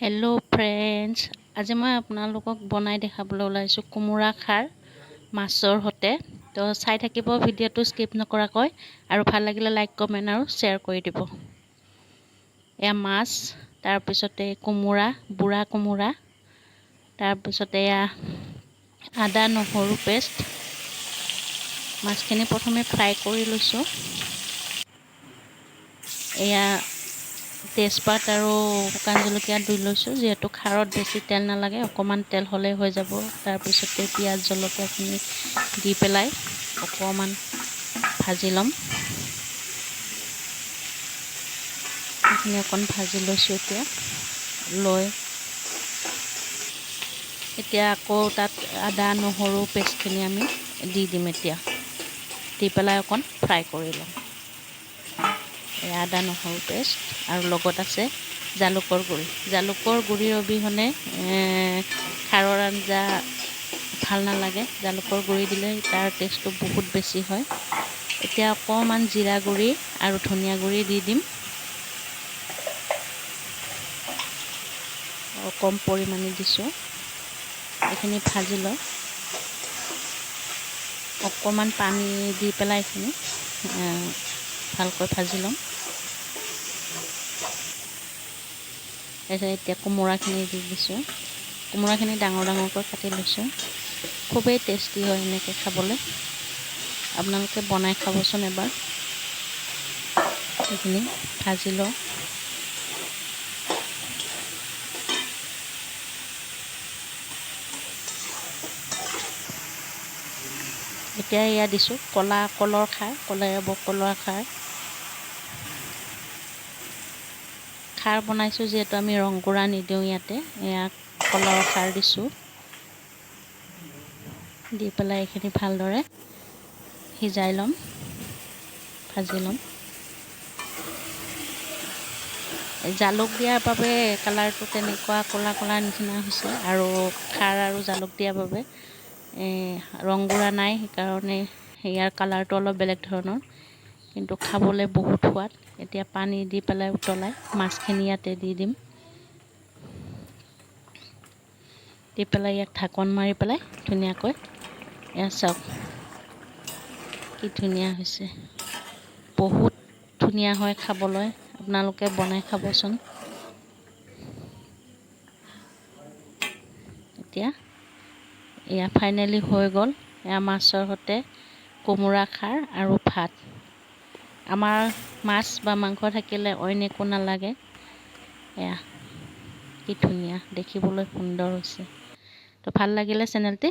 Hello' friends, আজি মই আপোনালোকক বনাই দেখাবলৈ ওলাইছোঁ কোমোৰা খাৰ মাছৰ সৈতে। তো চাই থাকিব ভিডিঅ'টো স্কিপ নকৰাকৈ, আৰু ভাল লাগিলে লাইক কমেণ্ট আৰু শ্বেয়াৰ কৰি দিব। এয়া মাছ, তাৰপিছতে কোমোৰা, বুঢ়া কোমোৰা, তাৰপিছতে এয়া আদা নহৰু পেষ্ট। মাছখিনি প্ৰথমে ফ্ৰাই কৰি লৈছোঁ। এয়া তেজপাত আৰু শুকান জলকীয়া দি লৈছোঁ, যিহেতু খাৰত বেছি তেল নালাগে, অকণমান তেল হ'লেই হৈ যাব। তাৰপিছতে পিঁয়াজ জলকীয়াখিনি দি পেলাই অকণমান ভাজি ল'ম। এইখিনি অকণ ভাজি লৈছোঁ। এতিয়া আকৌ তাত আদা নহৰু পেষ্টখিনি আমি দি দিম। এতিয়া দি পেলাই অকণ ফ্ৰাই কৰি ল'ম। আদা নহৰু পেষ্ট আৰু লগত আছে জালুকৰ গুড়িৰ অবিহনে খাৰৰ আঞ্জা ভাল নালাগে। জালুকৰ গুড়ি দিলে তাৰ টেষ্টটো বহুত বেছি হয়। এতিয়া অকণমান জিৰা গুড়ি আৰু ধনিয়া গুড়ি দি দিম, কম পৰিমাণে দিছোঁ। এইখিনি ভাজি লওঁ, অকণমান পানী দি পেলাই এইখিনি ভালকৈ ভাজি ল'ম। এতিয়া কোমোৰাখিনি দি দিছোঁ। কোমোৰাখিনি ডাঙৰ ডাঙৰকৈ কাটি লৈছোঁ। খুবেই টেষ্টি হয় এনেকৈ খাবলৈ। আপোনালোকে বনাই খাবচোন এবাৰ। এইখিনি ভাজি লওঁ। এতিয়া এয়া দিছোঁ কলৰ খাৰ, কলেৰে বকলৰ খাৰ বনাইছোঁ। যিহেতু আমি ৰংগুড়া নিদিওঁ ইয়াতে, এয়া কলৰ খাৰ দিছোঁ। দি পেলাই এইখিনি ভালদৰে সিজাই ল'ম, ভাজি ল'ম। জালুক দিয়াৰ বাবে কালাৰটো তেনেকুৱা ক'লা ক'লা নিচিনা হৈছে, আৰু খাৰ আৰু জালুক দিয়াৰ বাবে ৰংগুড়া নাই, সেইকাৰণে ইয়াৰ কালাৰটো অলপ বেলেগ ধৰণৰ, কিন্তু খাবলৈ বহুত সোৱাদ। এতিয়া পানী দি পেলাই উতলাই মাছখিনি ইয়াতে দি দিম। দি পেলাই ইয়াক ঢাকন মাৰি পেলাই ধুনীয়াকৈ, এয়া চাওক কি ধুনীয়া হৈছে। বহুত ধুনীয়া হয় খাবলৈ। আপোনালোকে বনাই খাবচোন। এতিয়া এয়া ফাইনেলি হৈ গ'ল। এয়া মাছৰ সৈতে কোমোৰা খাৰ আৰু ভাত। আমাৰ মাছ বা মাংস থাকিলে অইন একো নালাগে। এয়া কি ধুনীয়া, দেখিবলৈ সুন্দৰ হৈছে। তো ভাল লাগিলে চেনেলটি